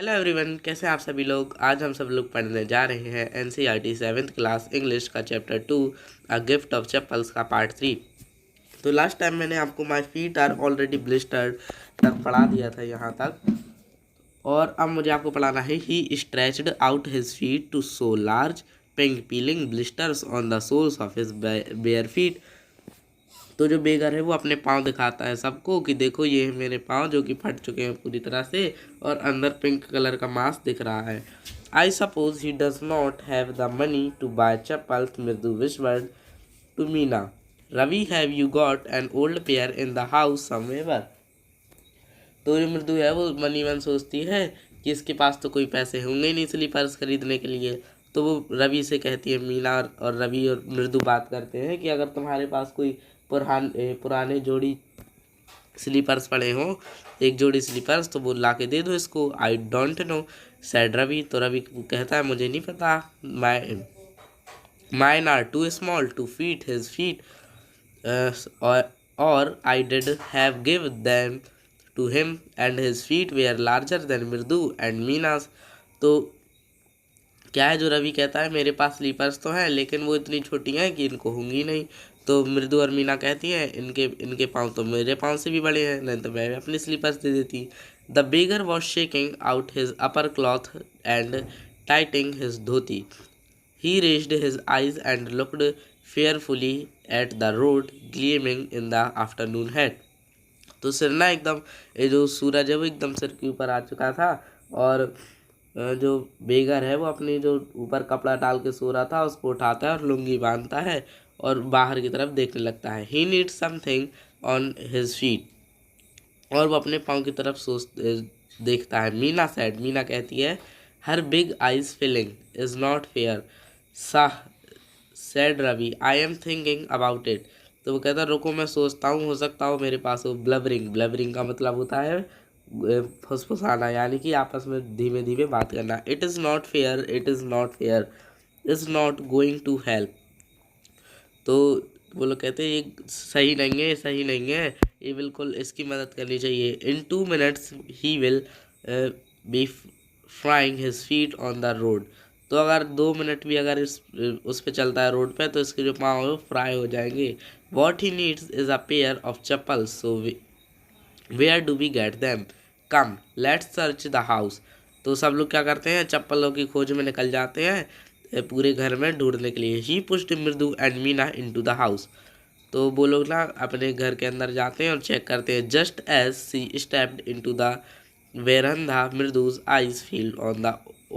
Hello everyone, कैसे हैं आप सभी लोग। आज हम सब लोग पढ़ने जा रहे हैं एनसीईआरटी 7th क्लास इंग्लिश का chapter 2 a gift of chappals का पार्ट 3। तो लास्ट टाइम मैंने आपको my feet are already blistered तक पढ़ा दिया था यहाँ तक, और अब मुझे आपको पढ़ाना है ही stretched out his feet to show large pink peeling blisters on the soles of his bare feet. तो जो बेगर है वो अपने पाँव दिखाता है सबको कि देखो ये है मेरे पाँव जो कि फट चुके हैं पूरी तरह से, और अंदर पिंक कलर का मास्क दिख रहा है। I suppose he does not have the money to buy chappals, Mridu whispered to Meena. Ravi, have you got an old pair in the house somewhere. तो जो मृदु है वो मनी मन सोचती है कि इसके पास तो कोई पैसे होंगे ही नहीं स्लीपर्स खरीदने के लिए। तो वो रवि से कहती है मीना, और रवि और मृदु बात करते हैं कि अगर तुम्हारे पास कोई पुराने जोड़ी स्लीपर्स पड़े हों, एक जोड़ी स्लीपर्स, तो वो ला के दे दो इसको। I don't know said Ravi. तो रवि कहता है मुझे नहीं पता, mine are too small to fit his feet, और I did have give them to him and his feet were larger than Mridu and Meena's. तो क्या है, जो रवि कहता है मेरे पास स्लीपर्स तो हैं लेकिन वो इतनी छोटी हैं कि इनको होंगी नहीं। तो मृदु और मीना कहती हैं इनके इनके पाँव तो मेरे पाँव से भी बड़े हैं, नहीं तो मैं अपनी स्लीपर्स दे देती। The beggar was shaking out his upper cloth and tightening his dhoti. He raised his eyes and looked fearfully at the road gleaming in the afternoon heat. तो सिर ना एकदम, ये जो सूरज है वो एकदम सिर के ऊपर आ चुका था, और जो बेगर है वो अपनी जो ऊपर कपड़ा डाल के सो रहा था उसको उठाता है और लुंगी बांधता है और बाहर की तरफ देखने लगता है। He needs something on his feet, और वो अपने पाँव की तरफ देखता है। मीना सैड, मीना कहती है her big eyes feeling is not fair साह said Ravi, I am thinking about it. तो वो कहता है रुको मैं सोचता हूँ, हो सकता हो मेरे पास हो। ब्लबरिंग, ब्लबरिंग का मतलब होता है फुसफुसाना, यानी कि आपस में धीमे धीमे बात करना। It is not fair, it is not fair, is not going to help. तो वो लोग कहते हैं ये सही नहीं है, सही नहीं है, ये बिल्कुल इसकी मदद करनी चाहिए। इन 2 minutes he will be frying his feet on the road. तो अगर 2 मिनट भी अगर इस उस पर चलता है रोड पे, तो इसके जो पाँव है वो फ्राई हो जाएंगे। What he needs is a pair of chappals, so where do we get them, come let's search the house. तो सब लोग क्या करते हैं, चप्पलों की खोज में निकल जाते हैं पूरे घर में ढूंढने के लिए। ही पुश्ड मृदु and Meena into the house. तो वो लोग ना अपने घर के अंदर जाते हैं और चेक करते हैं। Just as she stepped into the veranda Mridu's eyes fell on the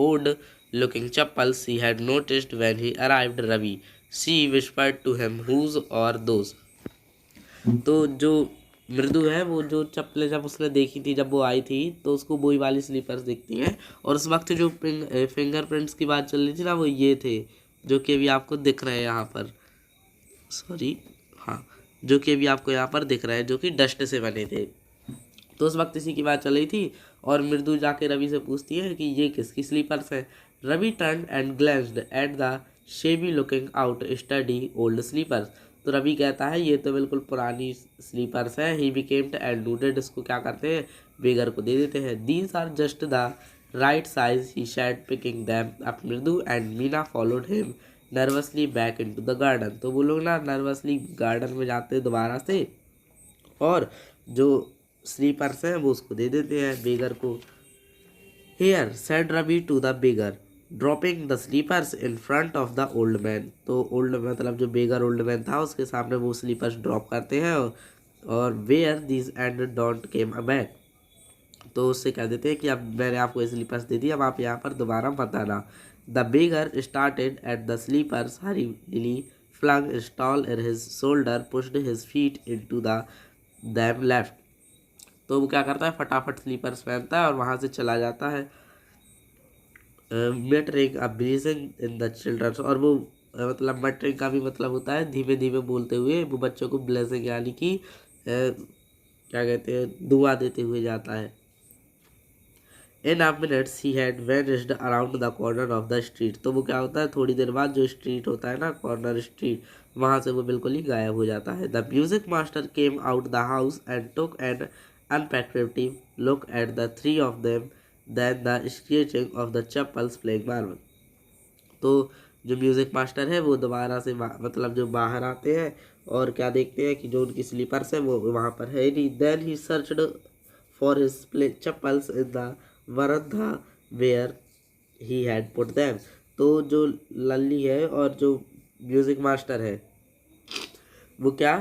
odd looking chappals she had noticed when he arrived. Ravi, she whispered to him, whose are those? तो जो मृदु है वो जो चप्पलें जब उसने देखी थी, जब वो आई थी, तो उसको वही वाली स्लीपर्स दिखती हैं। और उस वक्त जो फिंगरप्रिंट्स की बात चल रही थी ना, वो ये थे जो कि अभी आपको दिख रहे हैं यहाँ पर। सॉरी, हाँ, जो कि अभी आपको यहाँ पर दिख रहे हैं, जो कि डस्ट से बने थे। तो उस वक्त इसी की बात चल रही थी, और मृदु जाके रवि से पूछती है कि ये किसकी स्लीपर्स है। Ravi turn and glanced at the shabby looking out sturdy old slippers. तो रवि कहता है ये तो बिल्कुल पुरानी स्लीपर्स है। ही बिकेम एंड नूडेड, इसको क्या करते हैं, बेगर को दे देते हैं। These are just the right size, he said picking them up. Mridu and Meena followed him nervously back into the garden. तो वो लोग ना नर्वसली गार्डन में जाते हैं दोबारा से, और जो स्लीपर्स हैं वो उसको दे देते हैं बेगर को। Here said Ravi to the beggar dropping the slippers in front of the old man. तो ओल्ड मतलब जो बेगर ओल्ड मैन था उसके सामने वो स्लीपर्स ड्रॉप करते हैं, और wear this and don't came back. तो उससे कह देते हैं कि अब मैंने आपको ये स्लीपर्स दे दी, अब आप यहाँ पर दोबारा मत आना। The beggar started at the slippers हरीली flung his tall in his shoulder, pushed his feet into the them left। तो वो क्या करता है, फटाफट स्लीपर्स पहनता है और वहाँ से चला जाता है। Muttering a breezing in the childrens, और वो मतलब मटरिंग का भी मतलब होता है धीमे धीमे बोलते हुए, वो बच्चों को ब्लेसिंग यानी कि क्या कहते हैं, दुआ देते हुए जाता है। In a minutes he had vanished around the corner of the street. तो वो क्या होता है, थोड़ी देर बाद जो स्ट्रीट होता है ना, कॉर्नर स्ट्रीट, वहाँ से वो बिल्कुल ही गायब हो जाता है। The music master came out the house and took an unappreciative look at the three of them than the scratching of the chappals playing marble. तो जो म्यूज़िक मास्टर है वो दोबारा से मतलब जो बाहर आते हैं और क्या देखते हैं कि जो उनकी स्लीपर्स है वो वहाँ पर है नहीं. Then he searched for his chappals in the veranda where he had put them. तो जो लल्ली है और जो म्यूज़िक मास्टर है वो क्या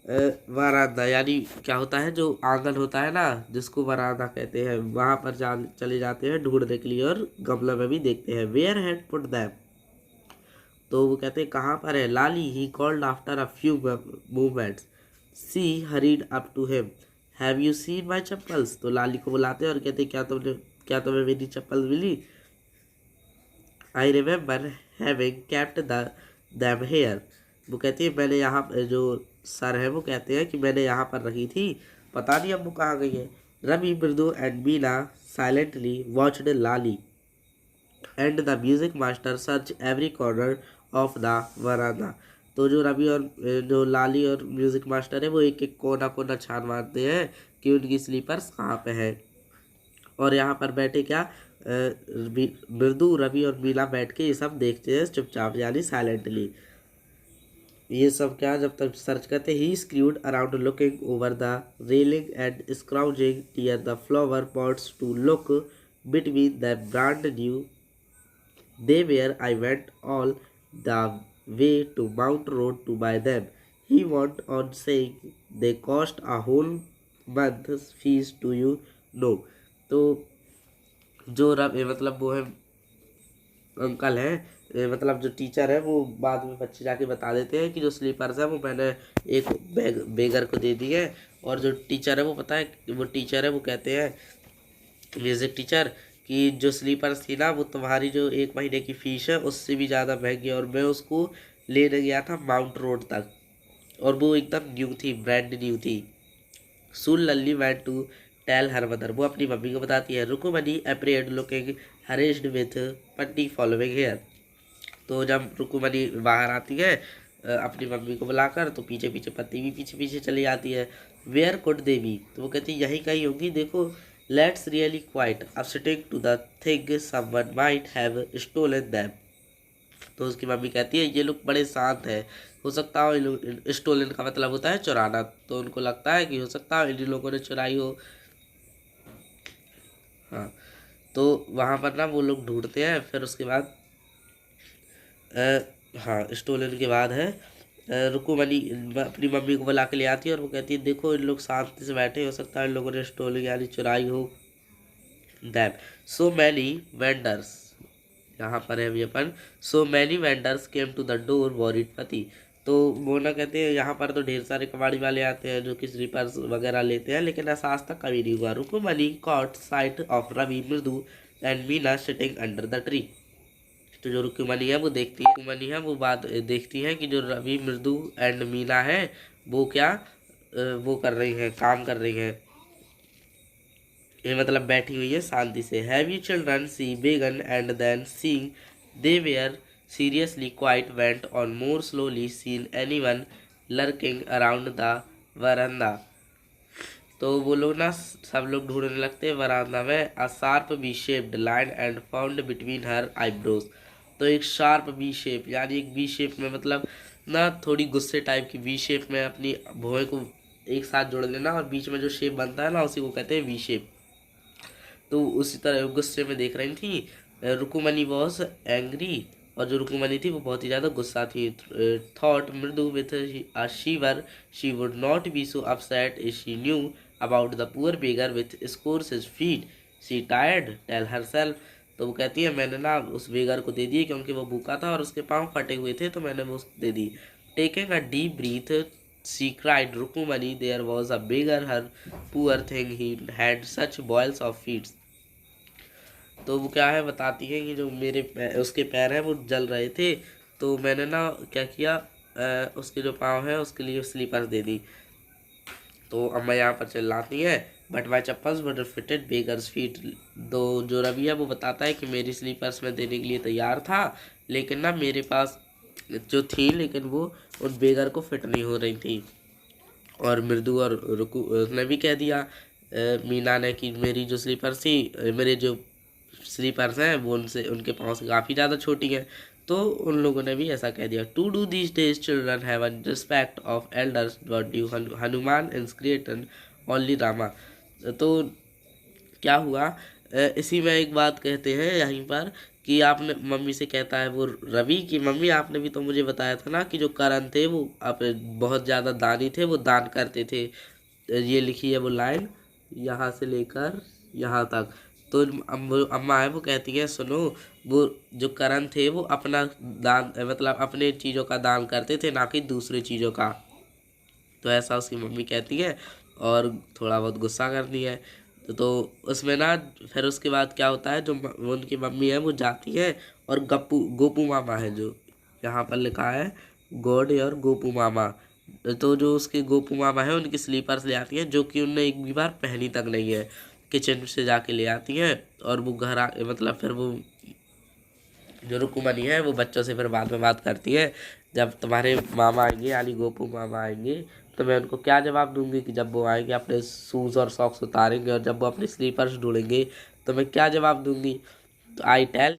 वरांदा यानी क्या होता है जो आंगन होता है ना जिसको वरांदा कहते हैं वहाँ पर चले जाते हैं ढूंढने के लिए और गमला में भी देखते हैं. Where had put them. तो वो कहते हैं कहाँ पर है. Lali he called after a few movements. She hurried up to him. Have you seen my chappals. तो लाली को बुलाते हैं और कहते हैं क्या तुम्हें मेरी चप्पल मिली. I remember having kept them here. वो कहती है मैंने यहाँ जो सर है वो कहते हैं कि मैंने यहाँ पर रखी थी पता नहीं अब वो कहाँ गई है. Ravi Mridu and Meena silently watched Lali and the music master search every corner of the veranda. तो जो रवि और जो लाली और म्यूजिक मास्टर है वो एक एक कोना कोना छान मारते हैं कि उनकी स्लीपर्स कहाँ पे है. और यहाँ पर बैठे क्या मृदु रवि और मीना बैठ के ये सब देखते हैं चुपचाप यानी साइलेंटली. ये सब क्या जब तक सर्च करते he scurried around looking over the railing and scrounging near the flower pots to look between the brand new they were. I went all the way to Mount Road to buy them. He went on saying they cost a whole month fees to you know. तो जो मतलब वो है uncle है मतलब जो teacher है वो बाद में बच्चे जाके बता देते हैं कि जो स्लीपर्स है वो मैंने एक बेगर को दे दी है. और जो टीचर है वो पता है वो टीचर है वो कहते हैं म्यूज़िक टीचर कि जो स्लीपर्स थी ना वो तुम्हारी जो 1 महीने की फ़ीस है उससे भी ज़्यादा महंगी और मैं उसको लेने गया था माउंट रोड तक और वो एकदम न्यू थी ब्रांड न्यू थी. Soon Lalli went to tell her mother. वो अपनी मम्मी को बताती है. Rukmini appeared looking harassed with Patti following her. तो जब रुकुमनी बाहर आती है अपनी मम्मी को बुलाकर तो पीछे पीछे पत्ती भी पीछे पीछे चली जाती है. Where could they be. तो वो कहती है यहीं कहीं होगी. देखो let's really quite upsetting to the thing someone might have stolen them. तो उसकी मम्मी कहती है ये लोग बड़े शांत है हो सकता हो स्टोलन का मतलब होता है चुराना. तो उनको लगता है कि हो सकता है इन लोगों ने चुराई हो. हाँ तो वहाँ पर ना वो लोग ढूंढते हैं. फिर उसके बाद हाँ स्टोलन के बाद है रुकुमनी अपनी मम्मी को बुला के ले आती है और वो कहती है देखो इन लोग शांति से बैठे हो सकता है इन लोगों ने स्टोलन यानी चुराई हो. Them so many vendors. यहाँ पर है अभी अपन. So many vendors came to the door worried Patti. तो मोना कहते हैं यहाँ पर तो ढेर सारे कबाड़ी वाले आते हैं जो कि स्लीपर्स वगैरह लेते हैं लेकिन ऐसा आज तक कभी नहीं हुआ. रुकुमनी cot site of Ravi Mridu and Meena sitting under the tree. तो जो रुकुमनी है वो देखती है कि जो रवि मृदु एंड मीना है वो क्या वो कर रही है काम कर रही है ये मतलब बैठी हुई है शांति से. Have you children she began and then seeing they were seriously quiet went on more slowly seen anyone lurking around the veranda. तो वो लोग ना सब लोग ढूंढने लगते हैं वरांदा में. A sharp V shaped line and found between her eyebrows. तो एक शार्प वी शेप यानी एक वी शेप में मतलब ना थोड़ी गुस्से टाइप की वी शेप में अपनी भौहें को एक साथ जोड़ लेना और बीच में जो शेप बनता है ना उसी को कहते हैं वी शेप. तो उसी तरह गुस्से में देख रही थी. रुकुमनी वॉज एंग्री. और जो रुकुमनी थी वो बहुत ही ज़्यादा गुस्सा थी. Thought Mridu with a shiver she would not be so upset if she knew about the poor beggar with scores his feet. She tired tell herself. तो वो कहती है मैंने ना उस बेगर को दे दी क्योंकि वो भूखा था और उसके पाँव फटे हुए थे तो मैंने वो दे दी. Taking a deep breath she cried Rukmini there was a beggar her poor thing he had such boils of feets. तो वो क्या है बताती है कि जो मेरे उसके पैर हैं वो जल रहे थे तो मैंने ना क्या किया उसके जो पाँव हैं उसके लिए स्लीपर्स दे दी. तो अम्मा यहाँ पर चिल्लाती है but my chappals were fitted beggars feet. तो जो रवि है वो बताता है कि मेरी स्लीपर्स में देने के लिए तैयार था लेकिन ना मेरे पास जो थी लेकिन वो उन बेगर को फिट नहीं हो रही थी. और मृदु और रुकु ने भी कह दिया मीना ने कि मेरी जो स्लीपर्स थी मेरे जो स्लीपर्स हैं वो उनसे उनके पाँव से काफ़ी ज़्यादा छोटी हैं। तो उन लोगों ने भी ऐसा कह दिया। To do these days children have a respect of elders but due Hanuman is created only Rama. तो क्या हुआ, इसी में एक बात कहते हैं यहीं पर कि आपने मम्मी से कहता है वो रवि की मम्मी आपने भी तो मुझे बताया था ना कि जो करण थे वो आप बहुत ज़्यादा दानी थे, वो दान करते थे। ये लिखी है वो लाइन यहाँ से लेकर यहाँ तक। तो अम्मा है वो कहती है सुनो, वो जो करण थे वो अपना दान मतलब अपने चीज़ों का दान करते थे, ना कि दूसरे चीज़ों का। तो ऐसा उसकी मम्मी कहती है और थोड़ा बहुत गुस्सा करती है। तो उसमें ना फिर उसके बाद क्या होता है, जो वो उनकी मम्मी है वो जाती है और गोपू मामा है जो यहाँ पर लिखा है गॉड और गोपू मामा। तो जो उसके गोपू मामा है उनकी स्लीपर्स ले आती हैं, जो कि उनने एक भी बार पहनी तक नहीं है। किचन से जाके ले आती हैं और वो घर आ मतलब फिर वो जो रुक्मणी है वो बच्चों से फिर बाद में बात करती है, जब तुम्हारे मामा आएंगे यानी गोपू मामा आएंगे तो मैं उनको क्या जवाब दूंगी कि जब वो आएंगे अपने शूज़ और सॉक्स उतारेंगे और जब वो अपने स्लीपर्स ढूंढेंगे तो मैं क्या जवाब दूंगी। तो आई टेल